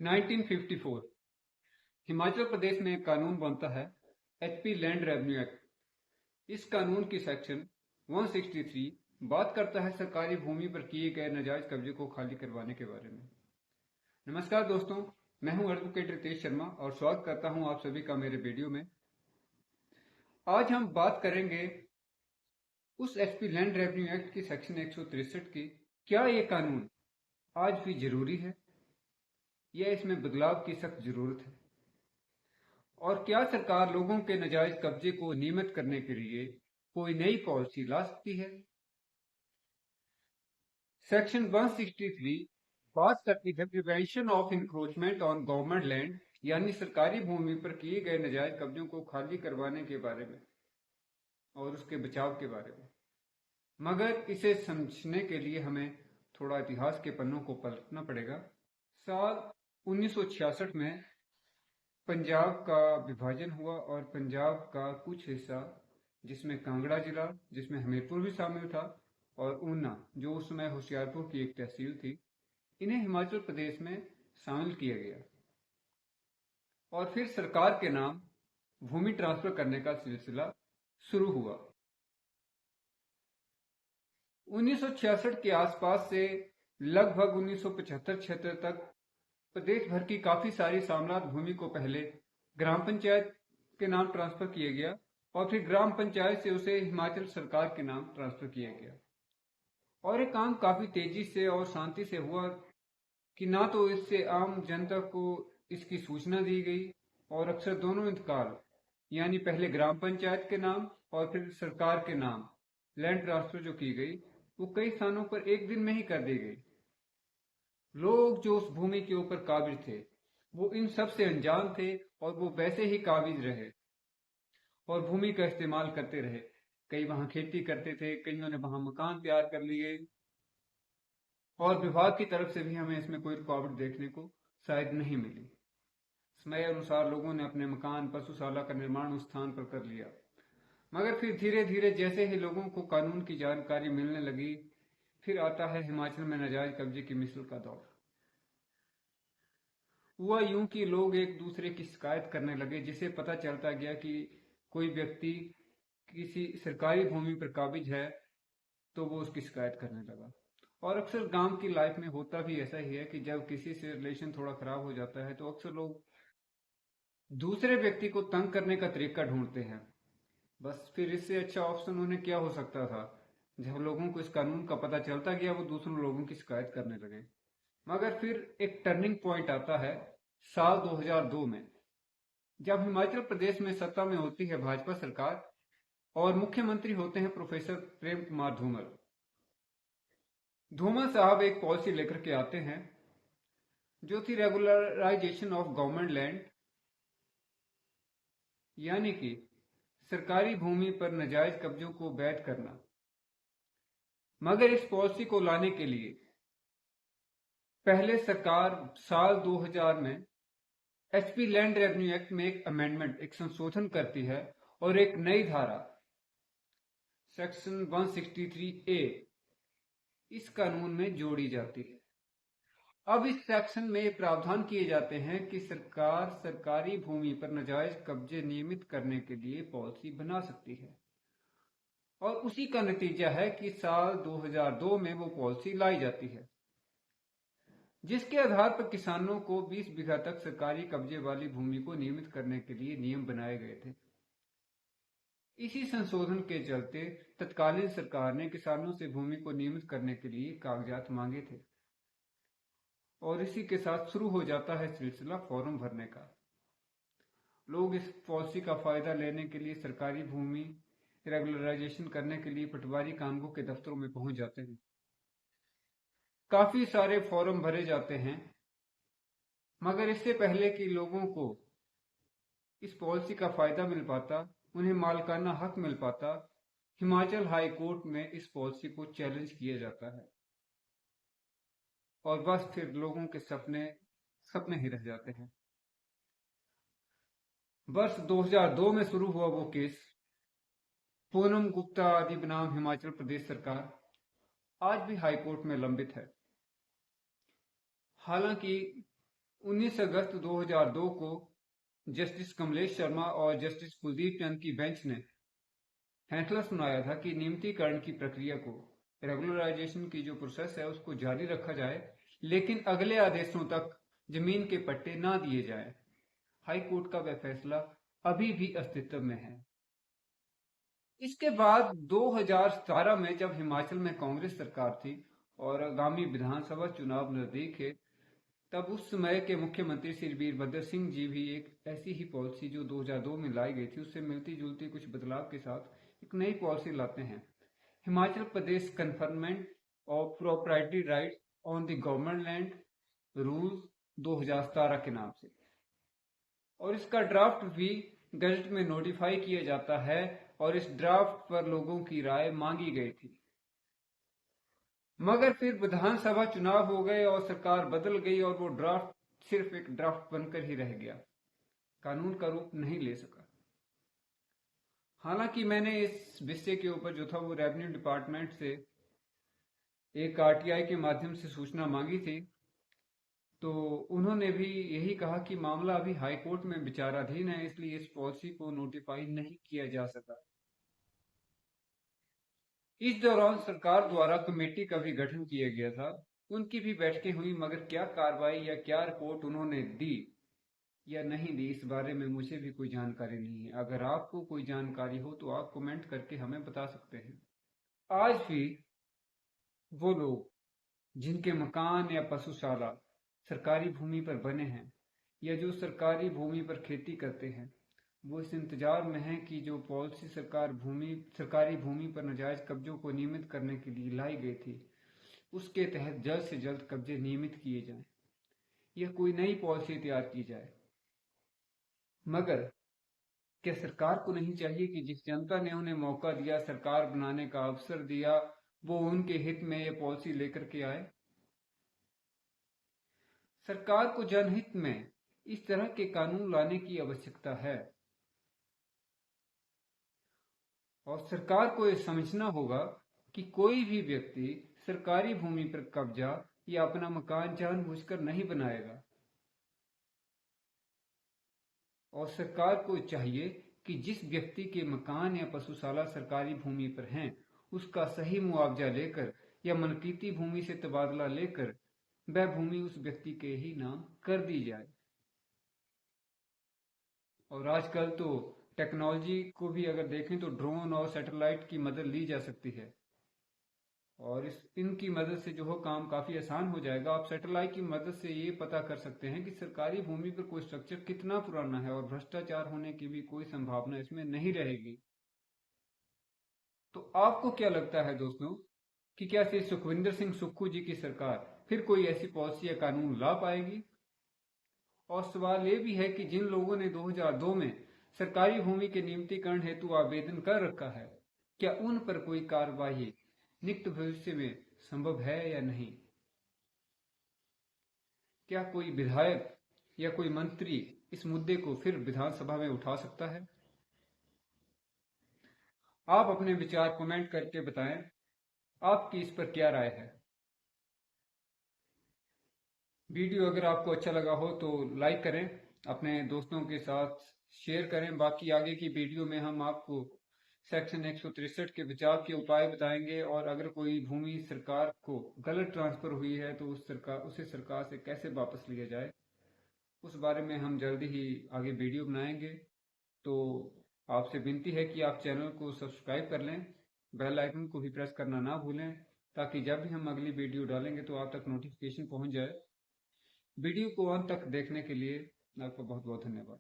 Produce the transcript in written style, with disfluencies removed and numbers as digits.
1954 हिमाचल प्रदेश में एक कानून बनता है एचपी लैंड रेवेन्यू एक्ट। इस कानून की सेक्शन 163 बात करता है सरकारी भूमि पर किए गए नाजायज कब्जे को खाली करवाने के बारे में। नमस्कार दोस्तों, मैं हूं एडवोकेट रितेश शर्मा और स्वागत करता हूं आप सभी का मेरे वीडियो में। आज हम बात करेंगे उस एचपी लैंड रेवेन्यू एक्ट की सेक्शन 163 की। क्या ये कानून आज भी जरूरी है या इसमें बदलाव की सख्त जरूरत है, और क्या सरकार लोगों के नाजायज कब्जे को नियमित करने के लिए कोई नई पॉलिसी ला सकती है। सेक्शन 163 बात करती है prevention of encroachment on government land, यानी सरकारी भूमि पर किए गए नाजायज कब्जों को खाली करवाने के बारे में और उसके बचाव के बारे में। मगर इसे समझने के लिए हमें थोड़ा इतिहास के पन्नों को पलटना पड़ेगा। साल 1966 में पंजाब का विभाजन हुआ और पंजाब का कुछ हिस्सा, जिसमें कांगड़ा जिला, जिसमें हमीरपुर भी शामिल था, और ऊना, जो उस समय होशियारपुर की एक तहसील थी, इन्हें हिमाचल प्रदेश में शामिल किया गया। और फिर सरकार के नाम भूमि ट्रांसफर करने का सिलसिला शुरू हुआ। 1966 के आसपास से लगभग 1975-76 तक प्रदेश भर की काफी सारी सामलात भूमि को पहले ग्राम पंचायत के नाम ट्रांसफर किया गया और फिर ग्राम पंचायत से उसे हिमाचल सरकार के नाम ट्रांसफर किया गया। और ये काम काफी तेजी से और शांति से हुआ कि ना तो इससे आम जनता को इसकी सूचना दी गई, और अक्सर दोनों इंतकाल, यानी पहले ग्राम पंचायत के नाम और फिर सरकार के नाम लैंड ट्रांसफर जो की गई, वो कई स्थानों पर एक दिन में ही कर दी गई। लोग जो उस भूमि के ऊपर काबिज थे वो इन सब से अनजान थे और वो वैसे ही काबिज रहे और भूमि का इस्तेमाल करते रहे। कई वहां खेती करते थे, कईयों ने वहां मकान तैयार कर लिए, और विभाग की तरफ से भी हमें इसमें कोई रुकावट देखने को शायद नहीं मिली। समय अनुसार लोगों ने अपने मकान, पशुशाला का निर्माण उस स्थान पर कर लिया। मगर फिर धीरे धीरे जैसे ही लोगों को कानून की जानकारी मिलने लगी, फिर आता है हिमाचल में नाजायज कब्जे की मिसल का दौर। हुआ यूं कि लोग एक दूसरे की शिकायत करने लगे, जिसे पता चलता गया कि कोई व्यक्ति किसी सरकारी भूमि पर काबिज है तो वो उसकी शिकायत करने लगा। और अक्सर गांव की लाइफ में होता भी ऐसा ही है कि जब किसी से रिलेशन थोड़ा खराब हो जाता है तो अक्सर लोग दूसरे व्यक्ति को तंग करने का तरीका ढूंढते हैं। बस फिर इससे अच्छा ऑप्शन उन्हें क्या हो सकता था। जब लोगों को इस कानून का पता चलता गया, वो दूसरों लोगों की शिकायत करने लगे। मगर फिर एक टर्निंग पॉइंट आता है साल 2002 में, जब हिमाचल प्रदेश में सत्ता में होती है भाजपा सरकार और मुख्यमंत्री होते हैं प्रोफेसर प्रेम कुमार धूमल। धूमल साहब एक पॉलिसी लेकर के आते हैं जो थी रेगुलराइजेशन ऑफ गवर्नमेंट लैंड, यानी कि सरकारी भूमि पर नाजायज कब्जों को वैध करना। मगर इस पॉलिसी को लाने के लिए पहले सरकार साल 2000 में एचपी लैंड रेवेन्यू एक्ट में एक अमेंडमेंट, एक संशोधन करती है और एक नई धारा सेक्शन 163A इस कानून में जोड़ी जाती है। अब इस सेक्शन में प्रावधान किए जाते हैं कि सरकार सरकारी भूमि पर नाजायज कब्जे नियमित करने के लिए पॉलिसी बना सकती है, और उसी का नतीजा है कि साल 2002 में वो पॉलिसी लाई जाती है, जिसके आधार पर किसानों को 20 बीघा तक सरकारी कब्जे वाली भूमि को नियमित करने के लिए नियम बनाए गए थे। इसी संशोधन के चलते तत्कालीन सरकार ने किसानों से भूमि को नियमित करने के लिए कागजात मांगे थे, और इसी के साथ शुरू हो जाता है सिलसिला फॉर्म भरने का। लोग इस पॉलिसी का फायदा लेने के लिए सरकारी भूमि रेगुलराइजेशन करने के लिए पटवारी कानूनगो के दफ्तरों में पहुंच जाते हैं। काफी सारे फॉर्म भरे जाते हैं, मगर इससे पहले कि लोगों को इस पॉलिसी का फायदा मिल पाता, उन्हें मालकाना हक मिल पाता, हिमाचल हाई कोर्ट में इस पॉलिसी को चैलेंज किया जाता है, और बस फिर लोगों के सपने ही रह जाते हैं। वर्ष 2002 में शुरू हुआ वो केस, पूनम गुप्ता आदि बनाम हिमाचल प्रदेश सरकार, आज भी हाई कोर्ट में लंबित है। हालांकि 19 अगस्त 2002 को जस्टिस कमलेश शर्मा और जस्टिस कुलदीप चंद की बेंच ने फैसला सुनाया था कि नियमितीकरण की प्रक्रिया को, रेगुलराइजेशन की जो प्रोसेस है उसको जारी रखा जाए, लेकिन अगले आदेशों तक जमीन के पट्टे ना दिए जाएं। हाई कोर्ट का वह फैसला अभी भी अस्तित्व में है। इसके बाद 2017 में जब हिमाचल में कांग्रेस सरकार थी और आगामी विधानसभा चुनाव नजदीक है, तब उस समय के मुख्यमंत्री श्री वीरभद्र सिंह जी भी एक ऐसी ही पॉलिसी जो 2002 में लाई गई थी उससे मिलती जुलती कुछ बदलाव के साथ एक नई पॉलिसी लाते हैं, Himachal Pradesh conferment of proprietary right on the government land rules 2017 के नाम से। और इसका ड्राफ्ट भी गजट में नोटिफाई किया जाता है और इस ड्राफ्ट पर लोगों की राय मांगी गई थी। मगर फिर विधानसभा चुनाव हो गए और सरकार बदल गई और वो ड्राफ्ट सिर्फ एक ड्राफ्ट बनकर ही रह गया, कानून का रूप नहीं ले सका। हालांकि मैंने इस विषय के ऊपर जो था वो रेवेन्यू डिपार्टमेंट से एक आरटीआई के माध्यम से सूचना मांगी थी, तो उन्होंने भी यही कहा कि मामला अभी हाईकोर्ट में विचाराधीन है, इसलिए इस पॉलिसी को नोटिफाई नहीं किया जा सका। इस दौरान सरकार द्वारा कमेटी का भी गठन किया गया था, उनकी भी बैठकें हुई, मगर क्या कार्रवाई या क्या रिपोर्ट उन्होंने दी या नहीं दी इस बारे में मुझे भी कोई जानकारी नहीं है। अगर आपको कोई जानकारी हो तो आप कमेंट करके हमें बता सकते हैं। आज भी वो लोग जिनके मकान या पशुशाला सरकारी भूमि पर बने हैं या जो सरकारी भूमि पर खेती करते हैं, वो इस इंतजार में है कि जो पॉलिसी सरकारी भूमि पर नाजायज कब्जों को नियमित करने के लिए लाई गई थी उसके तहत जल्द से जल्द कब्जे नियमित किए जाएं या कोई नई पॉलिसी तैयार की जाए। मगर क्या सरकार को नहीं चाहिए कि जिस जनता ने उन्हें मौका दिया, सरकार बनाने का अवसर दिया, वो उनके हित में ये पॉलिसी लेकर के आए? सरकार को जनहित में इस तरह के कानून लाने की आवश्यकता है और सरकार को यह समझना होगा कि कोई भी व्यक्ति सरकारी भूमि पर कब्जा या अपना मकान जानबूझकर नहीं बनाएगा और सरकार को चाहिए कि जिस व्यक्ति के मकान या पशुशाला सरकारी भूमि पर हैं उसका सही मुआवजा लेकर या मलकीती भूमि से तबादला लेकर वह भूमि उस व्यक्ति के ही नाम कर दी जाए। और आजकल तो टेक्नोलॉजी को भी अगर देखें तो ड्रोन और सैटेलाइट की मदद ली जा सकती है और इनकी मदद से जो हो काम काफी आसान हो जाएगा। आप सैटेलाइट की मदद से ये पता कर सकते हैं कि सरकारी भूमि पर कोई स्ट्रक्चर कितना पुराना है और भ्रष्टाचार होने की भी कोई संभावना इसमें नहीं रहेगी। तो आपको क्या लगता है दोस्तों कि क्या श्री सुखविंदर सिंह सुक्खू जी की सरकार फिर कोई ऐसी पॉलिसी या कानून ला पाएगी? और सवाल ये भी है कि जिन लोगों ने 2002 में सरकारी भूमि के नियमितीकरण हेतु आवेदन कर रखा है, क्या उन पर कोई कार्रवाई निकट भविष्य में संभव है या नहीं? क्या कोई विधायक या कोई मंत्री इस मुद्दे को फिर विधानसभा में उठा सकता है? आप अपने विचार कमेंट करके बताएं, आपकी इस पर क्या राय है। वीडियो अगर आपको अच्छा लगा हो तो लाइक करें, अपने दोस्तों के साथ शेयर करें। बाकी आगे की वीडियो में हम आपको सेक्शन 163 के बचाव के उपाय बताएंगे और अगर कोई भूमि सरकार को गलत ट्रांसफर हुई है तो उसे सरकार से कैसे वापस लिया जाए, उस बारे में हम जल्दी ही आगे वीडियो बनाएंगे। तो आपसे विनती है कि आप चैनल को सब्सक्राइब कर लें, बेल आइकन को भी प्रेस करना ना भूलें, ताकि जब भी हम अगली वीडियो डालेंगे तो आप तक नोटिफिकेशन पहुंच जाए। वीडियो को अंत तक देखने के लिए आपका बहुत बहुत धन्यवाद।